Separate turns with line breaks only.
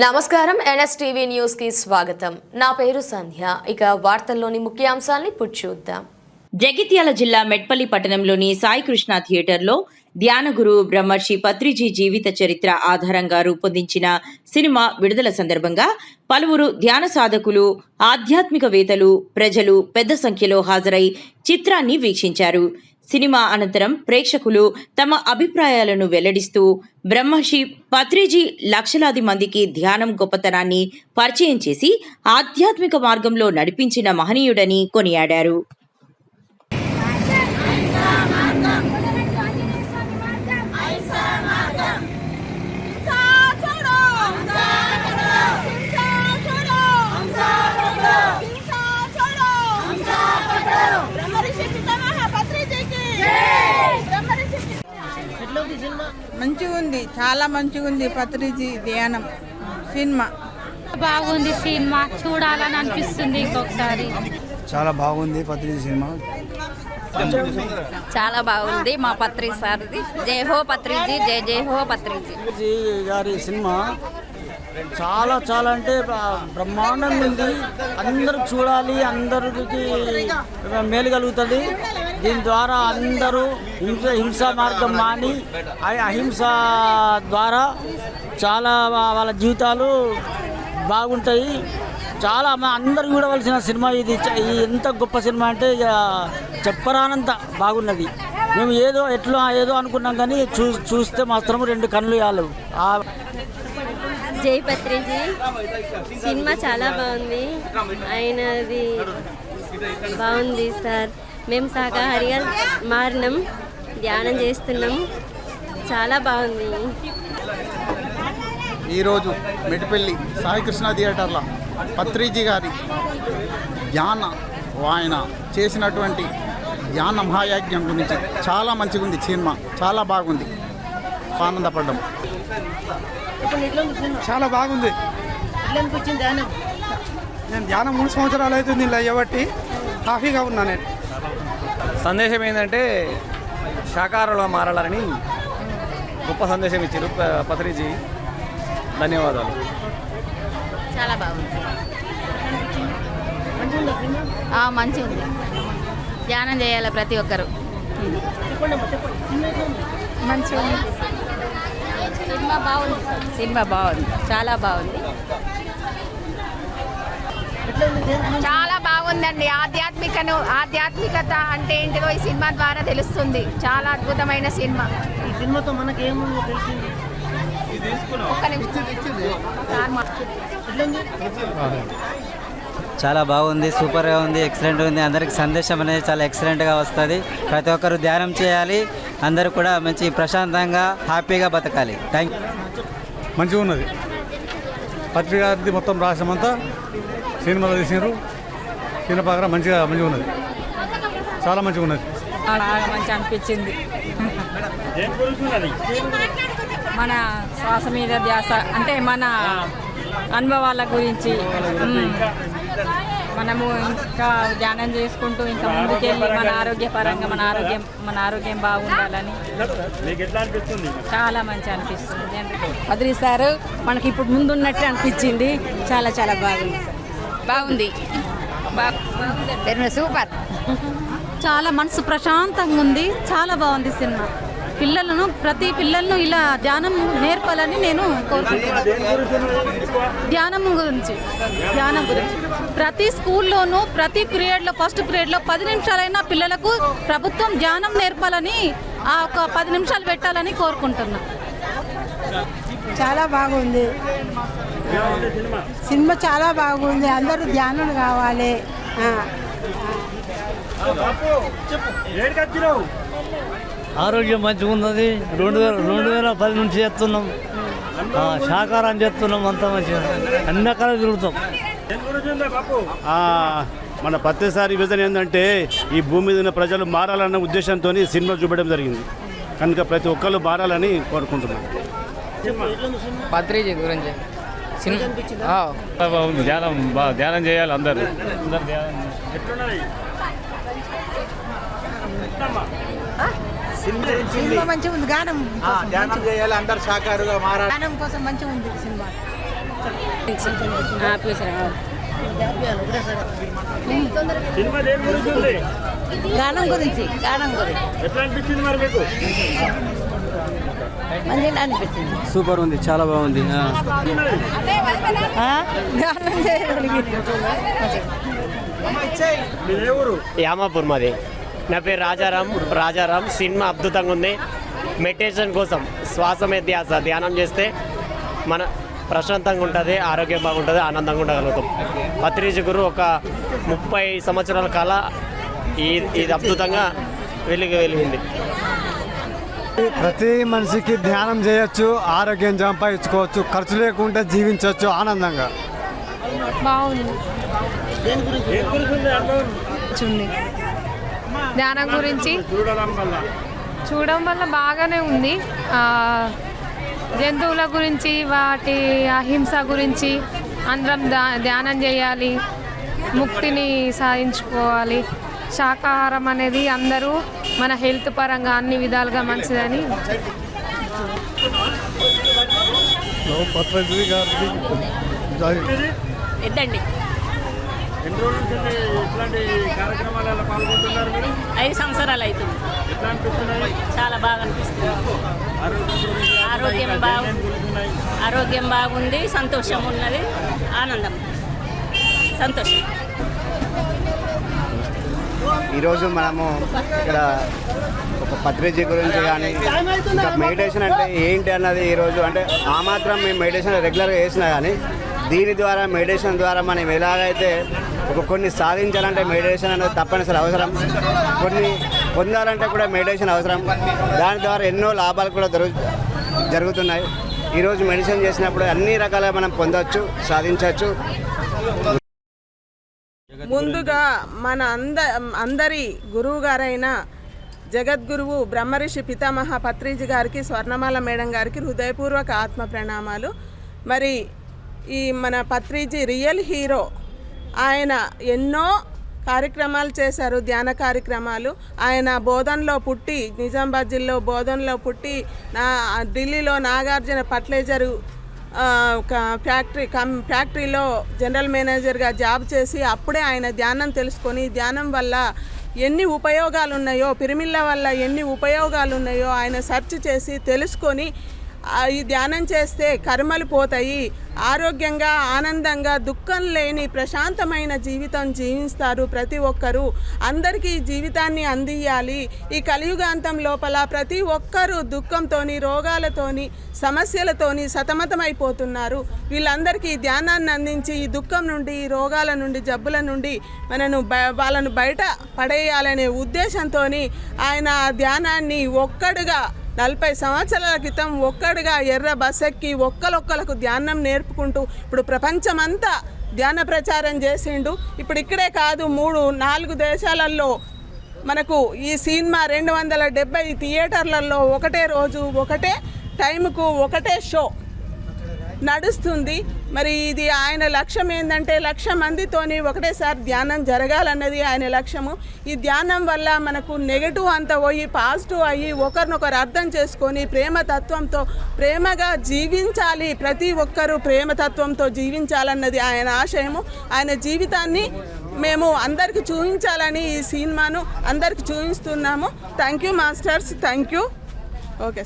నమస్కారం NSTV news కి స్వాగతం. నా పేరు సంధ్య. ఇక వార్తల్లోని ముఖ్యాంశాలను ఇప్పుడు చూద్దాం.
జగిత్యాల జిల్లా మెట్పల్లి పట్టణంలోని సాయి కృష్ణ థియేటర్లో ధ్యాన గురువు బ్రహ్మర్షి పత్రిజీ జీవిత చరిత్ర ఆధారంగా రూపొందించిన సినిమా విడుదల సందర్భంగా పలువురు ధ్యాన సాధకులు, ఆధ్యాత్మికవేత్తలు, ప్రజలు పెద్ద సంఖ్యలో హాజరై చిత్రాన్ని వీక్షించారు. సినిమా అనంతరం ప్రేక్షకులు తమ అభిప్రాయాలను వెల్లడిస్తూ బ్రహ్మర్షి పత్రిజీ లక్షలాది మందికి ధ్యానం గొప్పతనాన్ని పరిచయం చేసి ఆధ్యాత్మిక మార్గంలో నడిపించిన మహనీయుడని కొనియాడారు.
మంచిగా ఉంది, చాలా మంచిగా ఉంది. పత్రిజీ ధ్యానం సినిమా
బాగుంది. సినిమా చూడాలని అనిపిస్తుంది ఇంకొకసారి.
చాలా బాగుంది పత్రిజీ సినిమా.
చాలా బాగుంది. మా పత్రి సార్ది జై హో పత్రిజీ, జై జై హో పత్రిజీ
గారి సినిమా చాలా చాలా అంటే బ్రహ్మాండంగా ఉంది. అందరూ చూడాలి, అందరికి మేలు కలుగుతుంది. దీని ద్వారా అందరూ హింసా మార్గం మాని అహింస ద్వారా చాలా వాళ్ళ జీవితాలు బాగుంటాయి. చాలా అందరూ చూడవలసిన సినిమా ఇది. ఎంత గొప్ప సినిమా అంటే చెప్పరానంత బాగున్నది. మేము ఏదో అనుకున్నాం కానీ చూస్తే మాత్రం రెండు కళ్ళు యాలు.
జై పత్రిజీ సినిమా చాలా బాగుంది. ఆయనది బాగుంది సార్. మేము శాకాహారిగా మారినాం, ధ్యానం చేస్తున్నాం. చాలా బాగుంది.
ఈరోజు మెట్పల్లి సాయి కృష్ణ థియేటర్లో పత్రిజీ గారి ఆయన చేసినటువంటి ధ్యాన మహాయజ్ఞం గురించి చాలా మంచిగా ఉంది సినిమా. చాలా బాగుంది, ఆనందపడ్డాం.
చాలా బాగుంది. నేను ధ్యానం 3 సంవత్సరాలు అవుతుంది ఇలా అయ్యబట్టి హ్యాపీగా ఉన్నా. నేను
సందేశం ఏంటంటే శాకాహారులుగా మారాలని గొప్ప సందేశం ఇచ్చారు పత్రిజీ. ధన్యవాదాలు.
చాలా బాగుంది. మంచిగా ఉంది. ధ్యానం చేయాలి ప్రతి ఒక్కరు. మంచిగా ఉంది. సినిమా బాగుంది, చాలా బాగుంది.
చాలా బాగుందండి. ఆధ్యాత్మికత అంటే ఏంటిదో ఈ సినిమా ద్వారా తెలుస్తుంది. చాలా అద్భుతమైన సినిమా.
ఈ సినిమాతో మనకేముంది తెలిసింది.
చాలా బాగుంది, సూపర్గా ఉంది, ఎక్సలెంట్ ఉంది. అందరికి సందేశం అనేది చాలా ఎక్సలెంట్గా వస్తుంది. ప్రతి ఒక్కరు ధ్యానం చేయాలి, అందరూ కూడా మంచి ప్రశాంతంగా హ్యాపీగా బతకాలి. Thank you.
మంచిగా ఉన్నది. పత్రిక మొత్తం రాష్ట్రమంతా సినిమాలో తీసినారు. సినిమా బాగా మంచిగా ఉన్నది, చాలా మంచిగా ఉన్నది.
మంచి అనిపించింది. మన శ్వాస మీద ధ్యాస అంటే మన అనుభవాల గురించి మనము ఇంకా ధ్యానం చేసుకుంటూ ఇంకా ముందుకెళ్ళి మన ఆరోగ్యపరంగా మన ఆరోగ్యం బాగుండాలని చాలా మంచి అనిపిస్తుంది.
పత్రి సార్ మనకి ఇప్పుడు ముందున్నట్టు అనిపించింది. చాలా చాలా బాగుంది. సూపర్.
చాలా మనసు ప్రశాంతంగా ఉంది. చాలా బాగుంది సినిమా. ప్రతి పిల్లలను ఇలా ధ్యానం నేర్పాలని నేను కోరుకుంటున్నాను. ధ్యానం గురించి ప్రతి స్కూల్లోనూ ప్రతి పీరియడ్లో ఫస్ట్ పీరియడ్లో 10 నిమిషాలైనా పిల్లలకు ప్రభుత్వం ధ్యానం నేర్పాలని ఒక 10 నిమిషాలు పెట్టాలని కోరుకుంటున్నాను.
చాలా బాగుంది సినిమా, చాలా బాగుంది. అందరూ ధ్యానం కావాలి.
ఆరోగ్యం మంచిగా ఉన్నది. 2010 నుంచి చేస్తున్నాం, శాకాహారం చేస్తున్నాం. అంతా మంచిగా అన్ని రకాలు తిరుగుతాం.
మన ప్రతిసారి విజన్ ఏంటంటే ఈ భూమి మీద ఉన్న ప్రజలు మారాలన్న ఉద్దేశంతో సినిమా చూపడం జరిగింది. కనుక ప్రతి ఒక్కళ్ళు మారాలని కోరుకుంటున్నాం.
పత్రిజీ గురించి ధ్యానం చేయాలి అందరూ.
సినిమా మంచిగా ఉంది. గానం
ధ్యానం చేయాలి, అందరు శాకాహారుగా మారాలి.
గానం కోసం మంచిగా ఉంది సినిమా.
గానం గురించి
ఎట్లా అనిపించింది మరి మీకు?
మంచిగా అనిపించింది.
సూపర్ ఉంది, చాలా బాగుంది.
గానం చేయడానికి
మీదే ఊరు?
యామాపూర్ మాది. నా పేరు రాజారాం. సినిమా అద్భుతంగా ఉంది. మెడిటేషన్ కోసం శ్వాస మీద ధ్యానం చేస్తే మన ప్రశాంతంగా ఉంటుంది, ఆరోగ్యం బాగుంటుంది, ఆనందంగా ఉండగలుగుతాం. పత్రిజీ గురు ఒక 30 సంవత్సరాల కాల ఇది అద్భుతంగా వెలిగింది.
ప్రతి మనిషికి ధ్యానం చేయొచ్చు, ఆరోగ్యం సంపాదించుకోవచ్చు, ఖర్చు లేకుండా జీవించవచ్చు ఆనందంగా.
బాగుంది. ధ్యానం గురించి చూడడం వల్ల బాగానే ఉంది. జంతువుల గురించి, వాటి అహింస గురించి అందరం ధ్యానం చేయాలి, ముక్తిని సాధించుకోవాలి. శాకాహారం అనేది అందరూ మన హెల్త్ పరంగా అన్ని విధాలుగా మంచిదని.
ఎద్దండి.
ఎన్ని రోజుల నుంచి ఇట్లాంటి కార్యక్రమాలలో పాల్గొంటున్నారు మీరు?
5 సంవత్సరాలు అవుతుంది.
ఎట్లా అనిపిస్తున్నాయి?
చాలా బాగా అనిపిస్తుంది. ఆరోగ్యం బాగుంది, సంతోషం ఉన్నది, ఆనందం, సంతోషం.
ఈరోజు మనము ఇక్కడ ఒక పత్రిజీ గురించి కానీ ఇంకా మెడిటేషన్ అంటే ఏంటి అన్నది ఈరోజు అంటే ఆ మాత్రం మేము మెడిటేషన్ రెగ్యులర్గా చేసినా కానీ దీని ద్వారా మెడిటేషన్ ద్వారా మనం ఎలాగైతే కొన్ని సాధించాలంటే మెడిటేషన్ అనేది తప్పనిసరి అవసరం, కొన్ని పొందాలంటే కూడా మెడిటేషన్ అవసరం. దాని ద్వారా ఎన్నో లాభాలు కూడా జరుగుతున్నాయి. ఈరోజు మెడిటేషన్ చేసినప్పుడు అన్ని రకాలుగా మనం పొందవచ్చు, సాధించవచ్చు.
ముందుగా మన అందరి గురువు గారైన జగద్గురువు బ్రహ్మర్షి పితామహ పత్రిజీ గారికి, స్వర్ణమాల మేడం గారికి హృదయపూర్వక ఆత్మ ప్రణామాలు. మరి ఈ మన పత్రిజీ రియల్ హీరో. ఆయన ఎన్నో కార్యక్రమాలు చేశారు, ధ్యాన కార్యక్రమాలు. ఆయన బోధన్లో పుట్టి, నిజామాబాద్ జిల్లా బోధన్లో పుట్టి ఢిల్లీలో నాగార్జున ఫర్టిలైజరు ఫ్యాక్టరీలో జనరల్ మేనేజర్గా జాబ్ చేసి అప్పుడే ఆయన ధ్యానం తెలుసుకొని, ధ్యానం వల్ల ఎన్ని ఉపయోగాలు ఉన్నాయో, పిరిమిళ్ళ వల్ల ఎన్ని ఉపయోగాలు ఉన్నాయో ఆయన సెర్చ్ చేసి తెలుసుకొని ఈ ధ్యానం చేస్తే కర్మలు పోతాయి, ఆరోగ్యంగా ఆనందంగా దుఃఖం లేని ప్రశాంతమైన జీవితం జీవిస్తారు ప్రతి ఒక్కరూ. అందరికీ జీవితాన్ని అందియాలి. ఈ కలియుగాంతం లోపల ప్రతి ఒక్కరూ దుఃఖంతోని, రోగాలతోని, సమస్యలతోని సతమతమైపోతున్నారు. వీళ్ళందరికీ ధ్యానాన్ని అందించి ఈ దుఃఖం నుండి, ఈ రోగాల నుండి, జబ్బుల నుండి వాళ్ళను బయట పడేయాలనే ఉద్దేశంతో ఆయన ధ్యానాన్ని ఒక్కడుగా 40 సంవత్సరాల క్రితం ఒక్కడుగా ఎర్ర బస్సెక్కి ఒక్కలొక్కలకు ధ్యానం నేర్పుకుంటూ ఇప్పుడు ప్రపంచమంతా ధ్యాన ప్రచారం చేసిండు. ఇప్పుడు ఇక్కడే కాదు, 3-4 దేశాలలో మనకు ఈ సినిమా 270 థియేటర్లలో ఒకటే రోజు, ఒకటే టైంకు, ఒకటే షో నడుస్తుంది. మరి ఇది ఆయన లక్ష్యం ఏంటంటే 1,00,000 మందితోని ఒకటేసారి ధ్యానం జరగాలన్నది ఆయన లక్ష్యము. ఈ ధ్యానం వల్ల మనకు నెగటివ్ అంతా పోయి పాజిటివ్ అయ్యి ఒకరినొకరు అర్థం చేసుకొని ప్రేమతత్వంతో ప్రేమగా జీవించాలి. ప్రతి ఒక్కరూ ప్రేమతత్వంతో జీవించాలన్నది ఆయన ఆశయము. ఆయన జీవితాన్ని మేము అందరికి చూపించాలని ఈ సినిమాను అందరికి చూపిస్తున్నాము. Thank you masters, thank you. Okay.